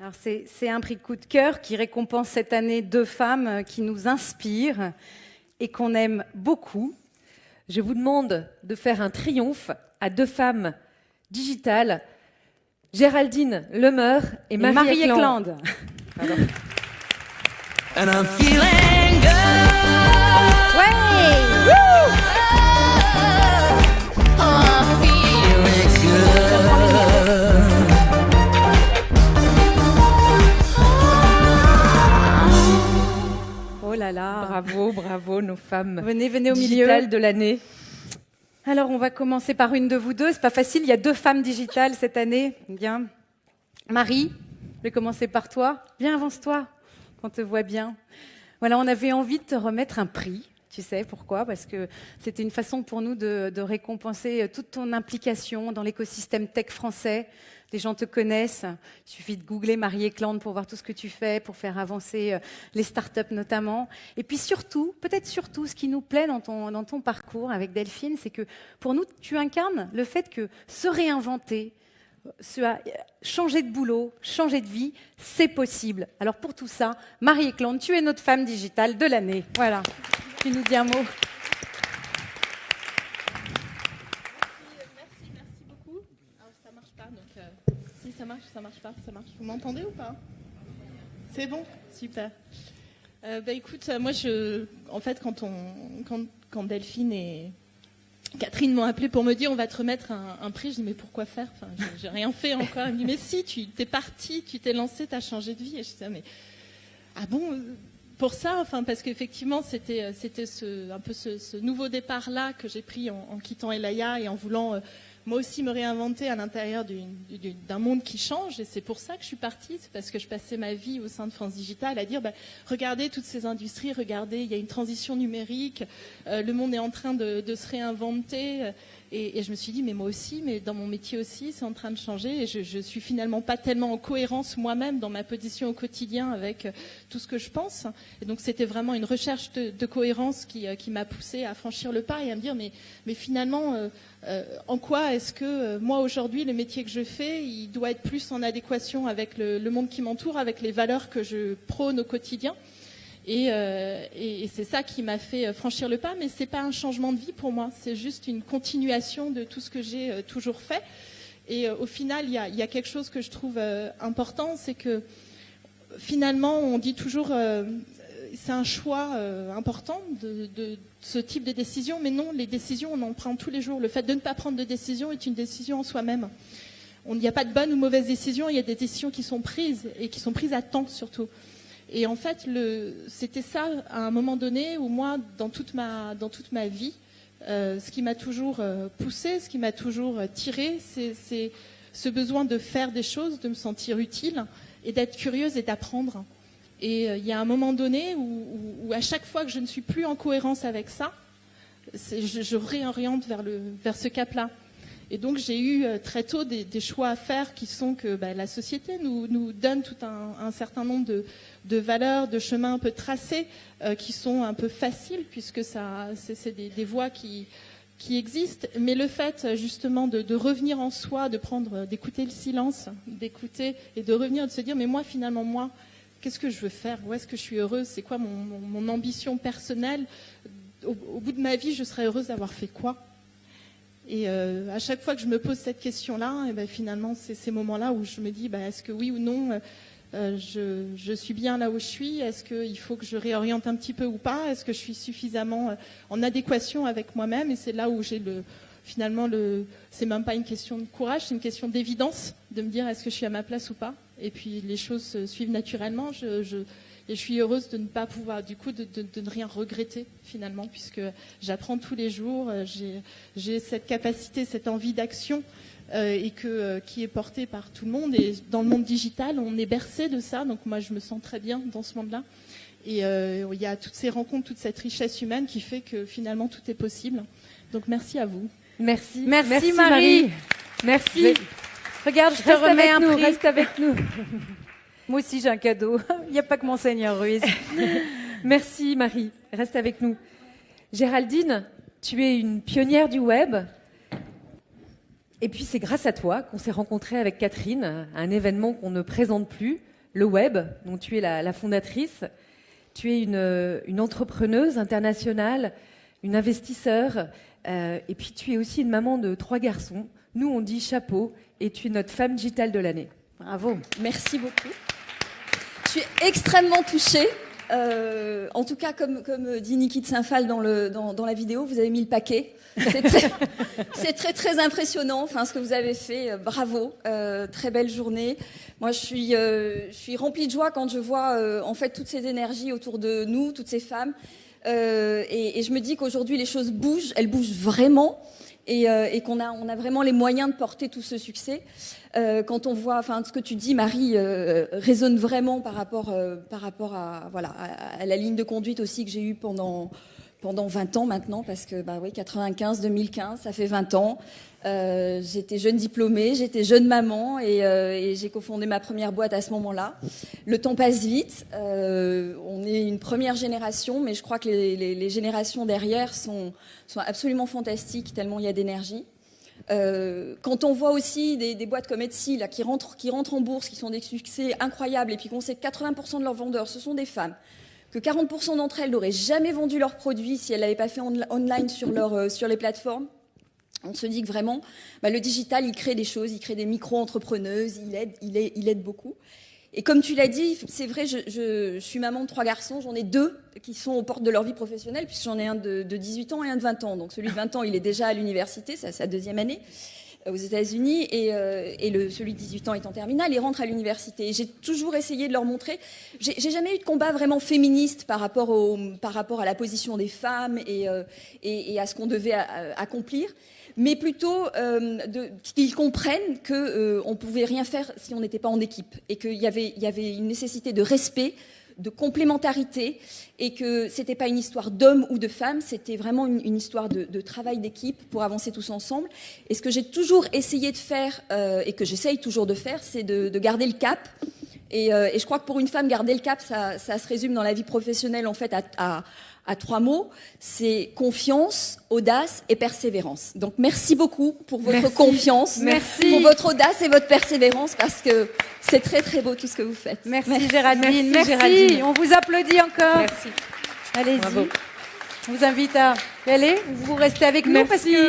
Alors c'est un prix coup de cœur qui récompense cette année 2 femmes qui nous inspirent et qu'on aime beaucoup. Je vous demande de faire un triomphe à 2 femmes digitales, Géraldine Lemeur et Marie Eklund. And I'm feeling good. Ouais. I'm feeling good. Oh là là. Bravo nos femmes. Venez au milieu. Digitales de l'année. Alors, on va commencer par une de vous deux. C'est pas facile, il y a 2 femmes digitales cette année. Bien. Marie, je vais commencer par toi. Viens, avance-toi, qu'on te voit bien. Voilà, on avait envie de te remettre un prix. Tu sais pourquoi? Parce que c'était une façon pour nous de récompenser toute ton implication dans l'écosystème tech français. Les gens te connaissent. Il suffit de googler Marie Eklund pour voir tout ce que tu fais, pour faire avancer les startups notamment. Et puis surtout, peut-être surtout, ce qui nous plaît dans ton parcours avec Delphine, c'est que pour nous, tu incarnes le fait que se réinventer, changer de boulot, changer de vie, c'est possible. Alors pour tout ça, Marie Eklund, tu es notre femme digitale de l'année. Voilà. Tu nous dis un mot. Merci beaucoup. Alors, ça marche pas, donc si ça marche pas, ça marche. Vous m'entendez ou pas? C'est bon, super. Écoute, moi en fait, quand Delphine et Catherine m'ont appelé pour me dire on va te remettre un prix, je dis mais pourquoi faire? Enfin, j'ai rien fait encore. Elle me dit mais si, tu t'es partie, tu t'es lancée, tu as changé de vie. Et je dis mais ah bon? Pour ça, enfin, parce qu'effectivement, c'était un peu ce nouveau départ-là que j'ai pris en quittant Elaya et en voulant moi aussi me réinventer à l'intérieur d'un monde qui change. Et c'est pour ça que je suis partie, c'est parce que je passais ma vie au sein de France Digital à dire regardez toutes ces industries, regardez, il y a une transition numérique, le monde est en train de se réinventer. Et je me suis dit, mais moi aussi, mais dans mon métier aussi, c'est en train de changer. Et je suis finalement pas tellement en cohérence moi-même dans ma position au quotidien avec tout ce que je pense. Et donc, c'était vraiment une recherche de cohérence qui m'a poussée à franchir le pas et à me dire, mais finalement, en quoi est-ce que moi, aujourd'hui, le métier que je fais, il doit être plus en adéquation avec le monde qui m'entoure, avec les valeurs que je prône au quotidien. Et c'est ça qui m'a fait franchir le pas, mais c'est pas un changement de vie pour moi, c'est juste une continuation de tout ce que j'ai toujours fait. Et au final, il y a quelque chose que je trouve important, c'est que finalement, on dit toujours c'est un choix important de ce type de décision, mais non, les décisions, on en prend tous les jours. Le fait de ne pas prendre de décision est une décision en soi-même. Il n'y a pas de bonne ou mauvaise décision, il y a des décisions qui sont prises, et qui sont prises à temps surtout. Et en fait, c'était ça, à un moment donné, où moi, dans toute ma vie, ce qui m'a toujours poussée, ce qui m'a toujours tirée, c'est ce besoin de faire des choses, de me sentir utile, et d'être curieuse et d'apprendre. Et il y a un moment donné où à chaque fois que je ne suis plus en cohérence avec ça, je réoriente vers ce cap-là. Et donc j'ai eu très tôt des choix à faire qui sont que la société nous donne tout un certain nombre de valeurs, de chemins un peu tracés qui sont un peu faciles puisque c'est des voies qui existent. Mais le fait justement de revenir en soi, d'écouter le silence, d'écouter et de revenir, de se dire mais moi finalement moi, qu'est-ce que je veux faire? Où est-ce que je suis heureuse? C'est quoi mon ambition personnelle? Au bout de ma vie, je serais heureuse d'avoir fait quoi? Et à chaque fois que je me pose cette question-là, et finalement, c'est ces moments-là où je me dis, est-ce que oui ou non, je suis bien là où je suis? Est-ce qu'il faut que je réoriente un petit peu ou pas? Est-ce que je suis suffisamment en adéquation avec moi-même? Et c'est là où j'ai c'est même pas une question de courage, c'est une question d'évidence, de me dire est-ce que je suis à ma place ou pas? Et puis les choses se suivent naturellement. Et je suis heureuse de ne pas pouvoir, du coup, de ne rien regretter finalement, puisque j'apprends tous les jours, j'ai cette capacité, cette envie d'action qui est portée par tout le monde. Et dans le monde digital, on est bercé de ça, donc moi je me sens très bien dans ce monde-là. Et il y a toutes ces rencontres, toute cette richesse humaine qui fait que finalement tout est possible. Donc merci à vous. Merci Marie. Merci. Regarde, je te remets un prix. Reste avec nous. Moi aussi, j'ai un cadeau. Il n'y a pas que Monseigneur Ruiz. Merci Marie, reste avec nous. Géraldine, tu es une pionnière du web. Et puis c'est grâce à toi qu'on s'est rencontrés avec Catherine à un événement qu'on ne présente plus, le web, dont tu es la fondatrice. Tu es une entrepreneuse internationale, une investisseur, et puis tu es aussi une maman de 3 garçons. Nous, on dit chapeau, et tu es notre femme digitale de l'année. Bravo. Merci beaucoup. Je suis extrêmement touchée. En tout cas, comme dit Niki de Saint-Phal dans la vidéo, vous avez mis le paquet. C'est très, très impressionnant, ce que vous avez fait. Bravo. Très belle journée. Moi, je suis remplie de joie quand je vois, en fait, toutes ces énergies autour de nous, toutes ces femmes. Et je me dis qu'aujourd'hui, les choses bougent. Elles bougent vraiment. Et qu'on a vraiment les moyens de porter tout ce succès. Quand on voit, ce que tu dis, Marie, résonne vraiment par rapport à la ligne de conduite aussi que j'ai eue pendant 20 ans maintenant, parce que 95, 2015, ça fait 20 ans. J'étais jeune diplômée, j'étais jeune maman et j'ai cofondé ma première boîte à ce moment-là. Le temps passe vite. On est une première génération, mais je crois que les générations derrière sont absolument fantastiques, tellement il y a d'énergie. Quand on voit aussi des boîtes comme Etsy là, qui rentrent en bourse, qui sont des succès incroyables, et puis qu'on sait que 80% de leurs vendeurs, ce sont des femmes, que 40% d'entre elles n'auraient jamais vendu leurs produits si elles l'avaient pas fait online sur les plateformes, on se dit que vraiment, le digital, il crée des choses, il crée des micro-entrepreneuses, il aide beaucoup. Et comme tu l'as dit, c'est vrai, je suis maman de 3 garçons, j'en ai 2 qui sont aux portes de leur vie professionnelle, puisque j'en ai un de 18 ans et un de 20 ans. Donc celui de 20 ans, il est déjà à l'université, c'est sa 2e année aux États-Unis, et celui de 18 ans est en terminale, il rentre à l'université. Et j'ai toujours essayé de leur montrer, j'ai jamais eu de combat vraiment féministe par rapport à la position des femmes et à ce qu'on devait accomplir, mais plutôt qu'ils comprennent qu'on pouvait rien faire si on n'était pas en équipe, et qu'il y avait une nécessité de respect, de complémentarité, et que c'était pas une histoire d'homme ou de femme, c'était vraiment une histoire de travail d'équipe pour avancer tous ensemble. Et ce que j'ai toujours essayé de faire, et que j'essaye toujours de faire, c'est de garder le cap. Et je crois que pour une femme, garder le cap, ça se résume dans la vie professionnelle en fait à 3 mots, c'est confiance, audace et persévérance. Donc merci beaucoup pour votre confiance, pour votre audace et votre persévérance, parce que c'est très très beau tout ce que vous faites. Merci Géraldine, merci. On vous applaudit encore. Merci. Allez-y. Bravo. Je vous invite à y aller, vous restez avec nous.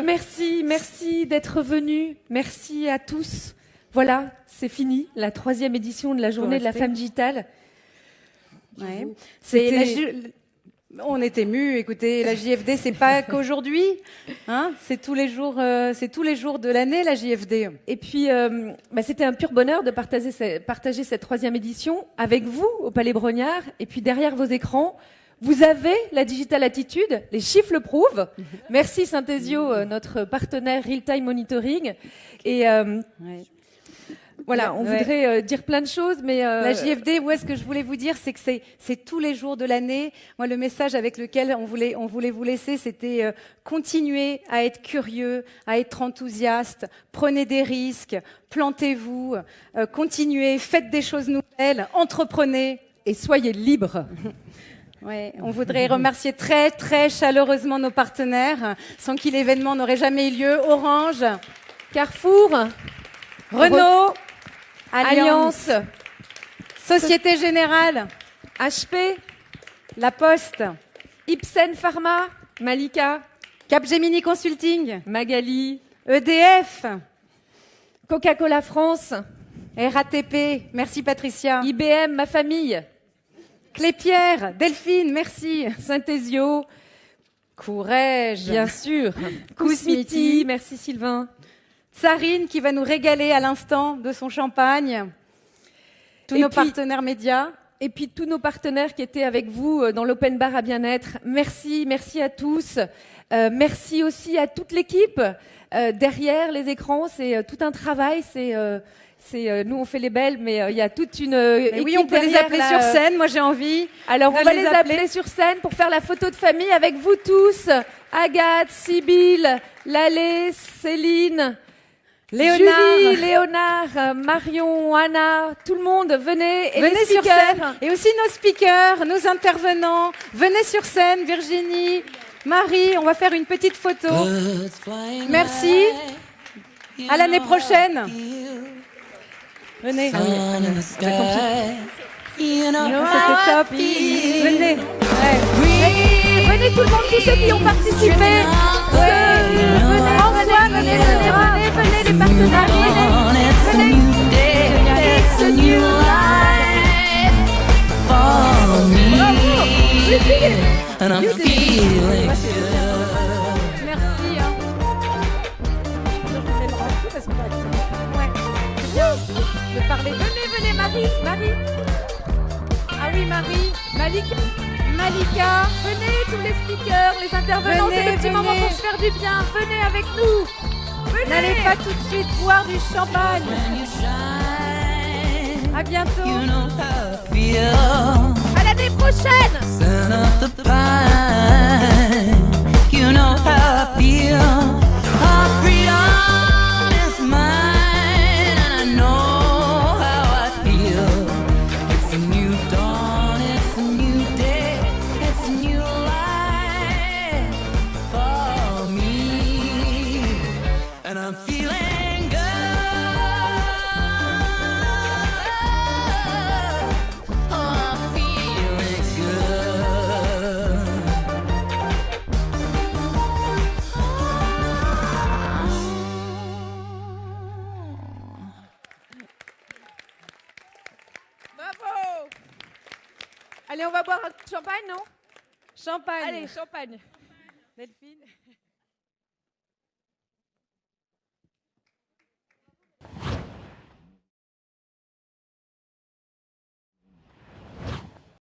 Merci d'être venus. Merci à tous. Voilà, c'est fini, la 3e édition de la journée de la femme digitale. Ouais. On est émus. Écoutez, la JFD, c'est pas qu'aujourd'hui, c'est tous les jours de l'année la JFD. Et puis, c'était un pur bonheur de partager cette 3e édition avec vous au Palais Brognard. Et puis derrière vos écrans, vous avez la Digital Attitude, les chiffres le prouvent. Merci Synthesio, notre partenaire Real Time Monitoring. Et voilà, on voudrait dire plein de choses, mais la JFD, ce que je voulais vous dire, c'est que c'est tous les jours de l'année. Moi, le message avec lequel on voulait vous laisser, c'était continuez à être curieux, à être enthousiaste, prenez des risques, plantez-vous, continuez, faites des choses nouvelles, entreprenez et soyez libres. Ouais, on voudrait remercier très très chaleureusement nos partenaires, sans qui l'événement n'aurait jamais eu lieu. Orange, Carrefour, Renault, Alliance, Société Générale, HP, La Poste, Ipsen Pharma, Malika, Capgemini Consulting, Magali, EDF, Coca-Cola France, RATP, merci Patricia, IBM, ma famille, Clépierre, Delphine, merci, Synthesio, Courrèges, bien sûr, Kousmiti, merci Sylvain, Tsarine qui va nous régaler à l'instant de son champagne. Tous nos partenaires médias. Et puis tous nos partenaires qui étaient avec vous dans l'Open Bar à Bien-être. Merci à tous. Merci aussi à toute l'équipe. Derrière les écrans, c'est tout un travail. Nous on fait les belles, mais il y a toute une équipe. Oui, on peut les appeler sur scène. Moi j'ai envie. Alors on va les appeler sur scène pour faire la photo de famille avec vous tous. Agathe, Sybille, Lalé, Céline, Julie, Léonard, Marion, Anna, tout le monde, venez sur scène. Et aussi nos speakers, nos intervenants. Venez sur scène, Virginie, Marie, on va faire une petite photo. Merci. À l'année prochaine. Venez. sun in the sky. You know how C'était I top. feel. Venez. Ouais. Venez tout le monde, tous ceux qui ont participé. Venez, François, venez, les partenaires, On, venez. it's a new day. It's a new life for me. And I'm feeling good. Merci. Hein. Ouais. C'est bien de parler. Venez, Marie. Ah oui, Marie. Malika. Venez, tous les speakers, les intervenants, Venez, c'est le petit venez. moment pour se faire du bien. Venez avec nous. N'allez pas tout de suite boire du champagne. When you shine, À bientôt. you know how I feel. À l'année prochaine. Son of the pine, you know how I feel. Our freedom is mine, and I know how I feel. It's a new dawn, it's a new day, it's a new life for me, and I'm feeling good. Oh, I'm feeling good. Bravo. Allez, on va boire un champagne, non? Champagne. Allez, champagne. Delphine.